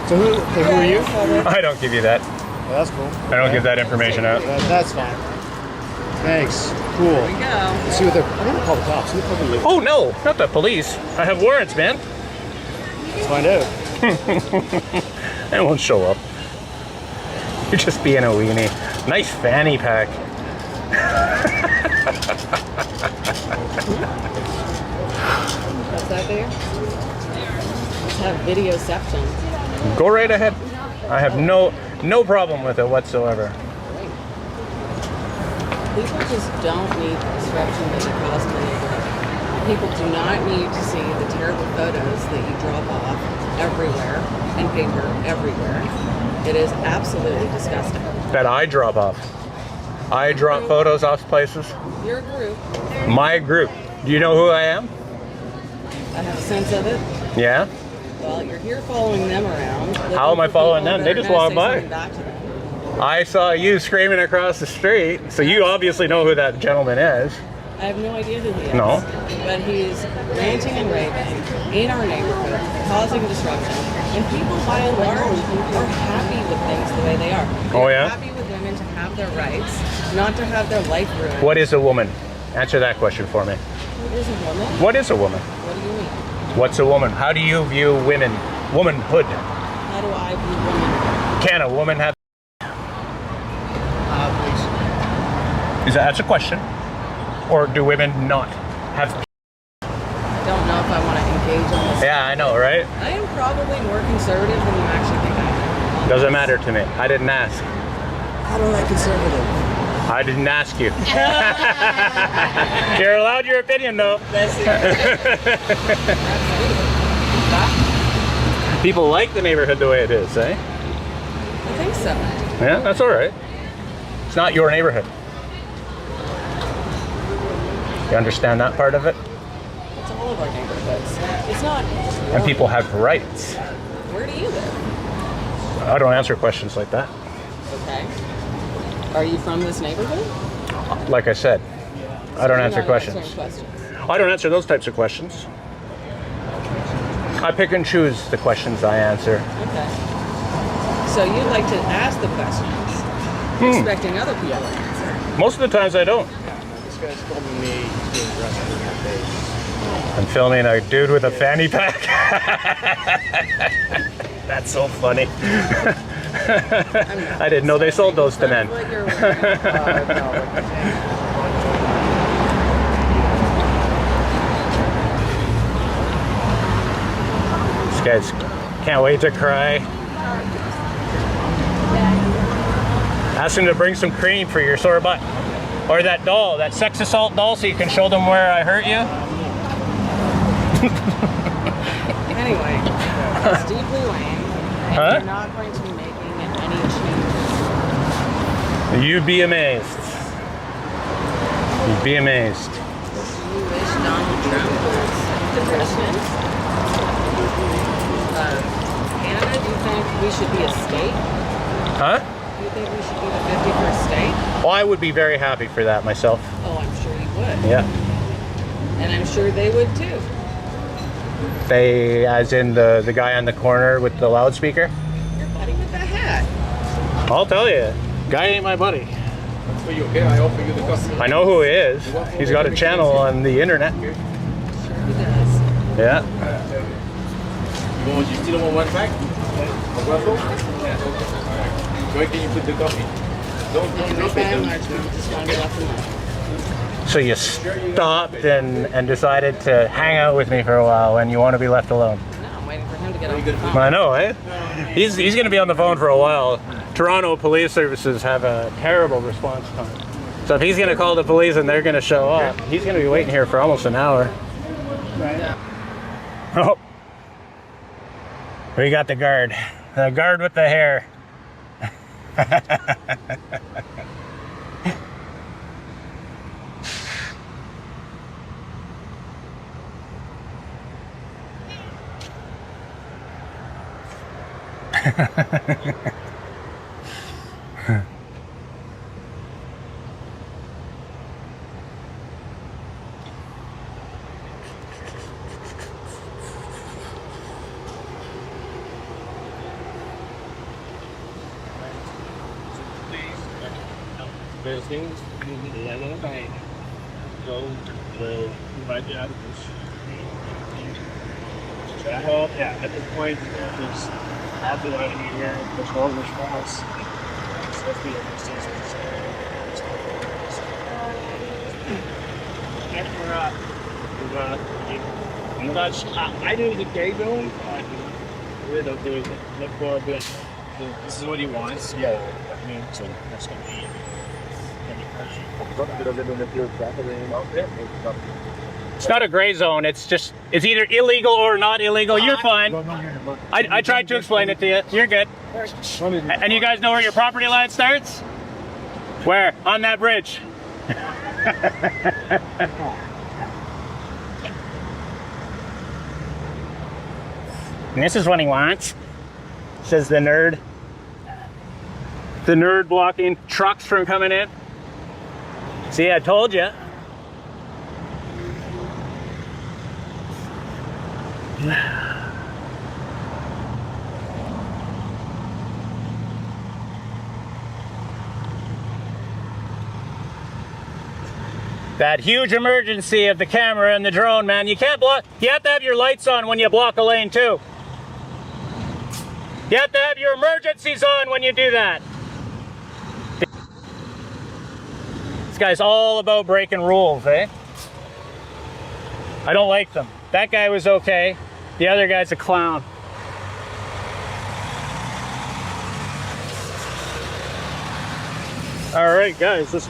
So who are you? I don't give you that. Oh, that's cool. I don't give that information out. That's fine. Thanks. Cool. There we go. Let's see what they're. I'm gonna call the cops. See what they're. Oh no, not the police. I have warrants, man. Let's find out. They won't show up. You're just being a weenie. Nice fanny pack. What's that there? Let's have videoception. Go right ahead. I have no problem with it whatsoever. People just don't need the disruption that you cause in the neighborhood. People do not need to see the terrible photos that you drop off everywhere and paper everywhere. It is absolutely disgusting. That I drop off. I drop photos off places. Your group, My group. Do you know who I am? I have a sense of it. Yeah? Well, you're here following them around. How am I following them? They just walk by. Back to them. I saw you screaming across the street, so you obviously know who that gentleman is. I have no idea who he is. No. But he's ranting and raving in our neighborhood, causing disruption. And people, by and large, are happy with things the way they are. Oh, They're yeah? happy with women to have their rights, not to have their life ruined. What is a woman? Answer that question for me. What is a woman? What is a woman? What do you mean? What's a woman? How do you view women? Womanhood. How do I view women? Can a woman have? Please. That's a question. Or do women not have? I don't know if I want to engage on this. Yeah, I know, right? I am probably more conservative than you actually think I am. Doesn't matter to me. I didn't ask. How do I conservative? I didn't ask you. You're allowed your opinion, though. People like the neighborhood the way it is, eh? I think so. Yeah, that's all right. It's not your neighborhood. You understand that part of it? It's all of our neighborhoods. It's not. And people have rights. Where do you live? I don't answer questions like that. Okay. Are you from this neighborhood? Like I said, I don't You're answer not questions. answering questions. I don't answer those types of questions. I pick and choose the questions I answer. Okay. So you like to ask the questions, expecting other people to answer. Most of the times I don't. This guy's filming me. He's being aggressive in my face. I'm filming a dude with a fanny pack. That's so funny. I didn't know they sold those to men. What you're wearing. These guys can't wait to cry. Ask him to bring some cream for your sore butt. Or that doll, that sex assault doll, so you can show them where I hurt you. Anyway, it's deeply lame, and Huh? you're not going to be making any changes. You'd be amazed. You'd be amazed. Do you wish Donald Trump was the president? Canada, do you think we should be a state? Huh? Do you think we should be the 51st state? Well, I would be very happy for that myself. Oh, I'm sure you would. Yeah. And I'm sure they would too. They, as in the guy on the corner with the loudspeaker? Your buddy with the hat. I'll tell you, guy ain't my buddy. For you, okay? I offer you the coffee. I know who he is. He's got a channel on the internet. Sure he does. Yeah. You still want one pack? A waffle? Where can you put the coffee? Don't And drop by and it. large, we just want to be left alone. So you stopped and decided to hang out with me for a while and you want to be left alone. No, I'm waiting for him to get off the phone. I know, eh? He's going to be on the phone for a while. Toronto Police Services have a terrible response time. So if he's going to call the police and they're going to show up, he's going to be waiting here for almost an hour. Oh. We got the guard. The guard with the hair. First thing, level by go will invite you out of this. Well, yeah, at this point, there's after that here, there's no response. So let's be I do the gay zone. We're the look for a bit. This is what he wants. Yeah, I mean, so that's gonna be. It's not a gray zone. It's just, it's either illegal or not illegal. You're fine. I tried to explain it to you. You're good. And you guys know where your property line starts? Where? On that bridge. And this is what he wants, says the nerd. The nerd blocking trucks from coming in. See, I told you. That huge emergency of the camera and the drone, man. You can't block. You have to have your lights on when you block a lane too. You have to have your emergencies on when you do that. This guy's all about breaking rules, eh? I don't like them. That guy was okay. The other guy's a clown. All right, guys, let's...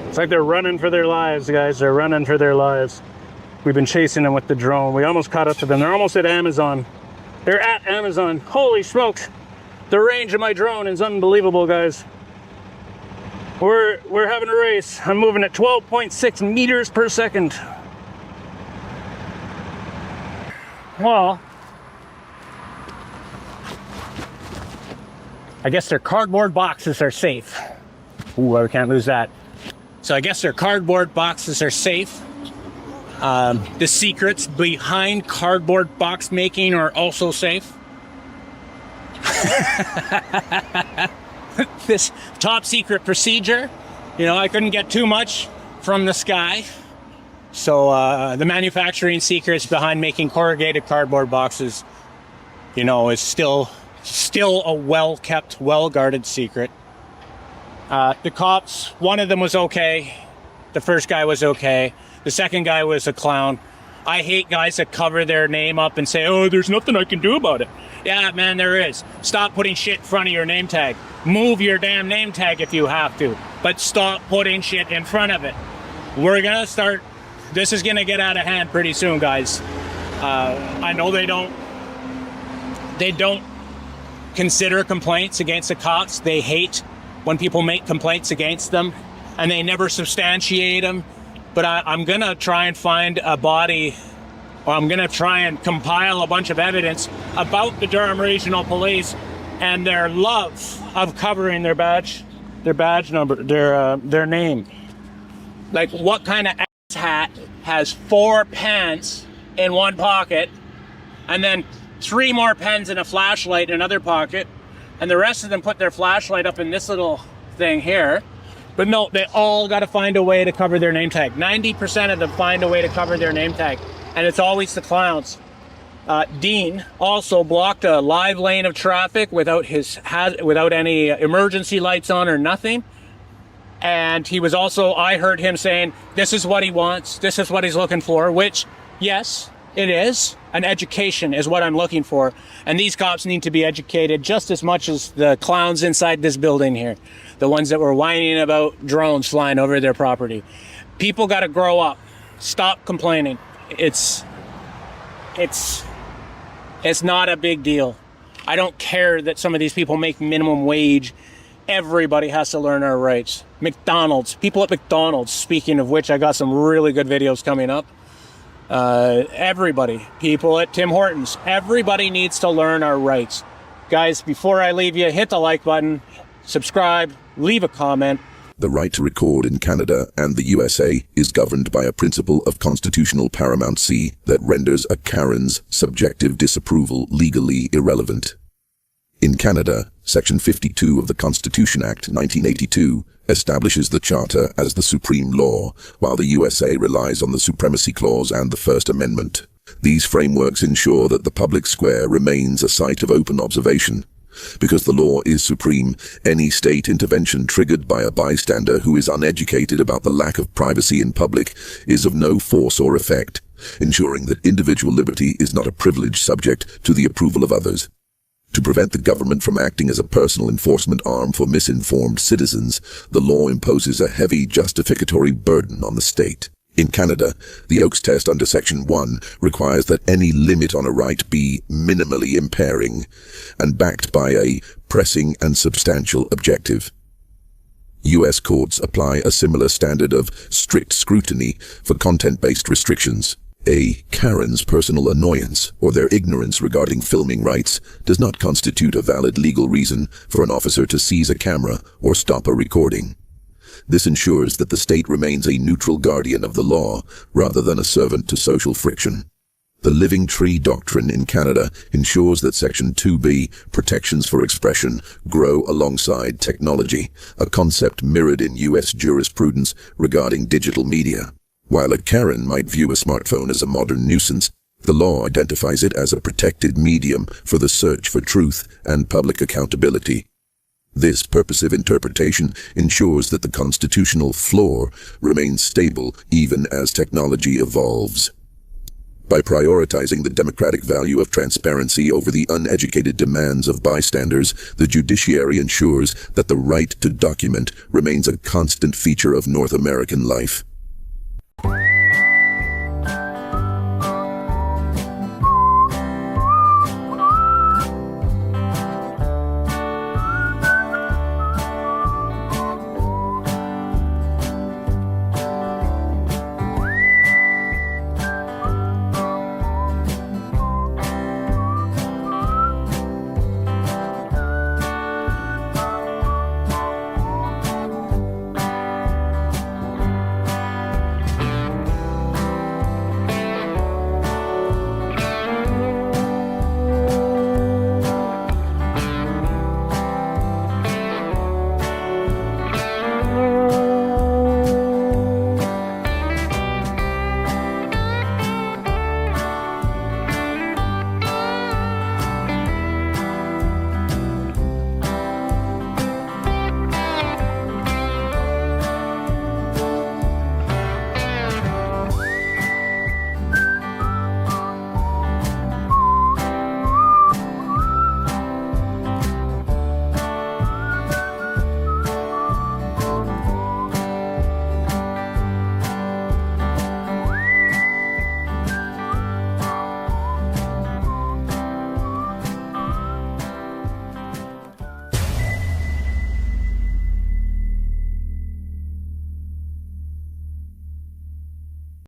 It's like they're running for their lives, guys. They're running for their lives. We've been chasing them with the drone. We almost caught up to them. They're almost at Amazon. They're at Amazon. Holy smokes. The range of my drone is unbelievable, guys. We're having a race. I'm moving at 12.6 meters per second. Well, I guess their cardboard boxes are safe. Ooh, I can't lose that. So I guess their cardboard boxes are safe. The secrets behind cardboard box making are also safe. This top secret procedure, you know, I couldn't get too much from the sky. So the manufacturing secrets behind making corrugated cardboard boxes, you know, is still a well-kept, well-guarded secret. The cops, one of them was okay. The first guy was okay. The second guy was a clown. I hate guys that cover their name up and say, oh, there's nothing I can do about it. Yeah, man, there is. Stop putting shit in front of your name tag. Move your damn name tag if you have to, but stop putting shit in front of it. We're gonna start, this is gonna get out of hand pretty soon, guys. I know they don't consider complaints against the cops. They hate when people make complaints against them and they never substantiate them. But I'm gonna try and find a body, or I'm gonna try and compile a bunch of evidence about the Durham Regional Police and their love of covering their badge number, their name. Like, what kind of ass hat has 4 pens in one pocket and then 3 more pens and a flashlight in another pocket, and the rest of them put their flashlight up in this little thing here? But no, they all got to find a way to cover their name tag. 90% of them find a way to cover their name tag, and it's always the clowns. Dean also blocked a live lane of traffic without any emergency lights on or nothing. And he was also, I heard him saying, this is what he wants, this is what he's looking for, which, yes, it is. An education is what I'm looking for. And these cops need to be educated just as much as the clowns inside this building here. The ones that were whining about drones flying over their property. People got to grow up. Stop complaining. It's not a big deal. I don't care that some of these people make minimum wage Everybody has to learn our rights. McDonald's, people at McDonald's, speaking of which, I got some really good videos coming up. Everybody, people at Tim Hortons, everybody needs to learn our rights. Guys, before I leave you, hit the like button, subscribe, leave a comment. The right to record in Canada and the USA is governed by a principle of constitutional paramountcy that renders a Karen's subjective disapproval legally irrelevant. In Canada, Section 52 of the Constitution Act 1982 establishes the Charter as the supreme law, while the USA relies on the Supremacy Clause and the First Amendment. These frameworks ensure that the public square remains a site of open observation. Because the law is supreme, any state intervention triggered by a bystander who is uneducated about the lack of privacy in public is of no force or effect, ensuring that individual liberty is not a privilege subject to the approval of others. To prevent the government from acting as a personal enforcement arm for misinformed citizens, the law imposes a heavy justificatory burden on the state. In Canada, the Oakes test under Section 1 requires that any limit on a right be minimally impairing and backed by a pressing and substantial objective. U.S. courts apply a similar standard of strict scrutiny for content-based restrictions. A Karen's personal annoyance or their ignorance regarding filming rights does not constitute a valid legal reason for an officer to seize a camera or stop a recording. This ensures that the state remains a neutral guardian of the law rather than a servant to social friction. The Living Tree Doctrine in Canada ensures that Section 2B, protections for expression, grow alongside technology, a concept mirrored in U.S. jurisprudence regarding digital media. While a Karen might view a smartphone as a modern nuisance, the law identifies it as a protected medium for the search for truth and public accountability. This purposive interpretation ensures that the constitutional floor remains stable even as technology evolves. By prioritizing the democratic value of transparency over the uneducated demands of bystanders, the judiciary ensures that the right to document remains a constant feature of North American life.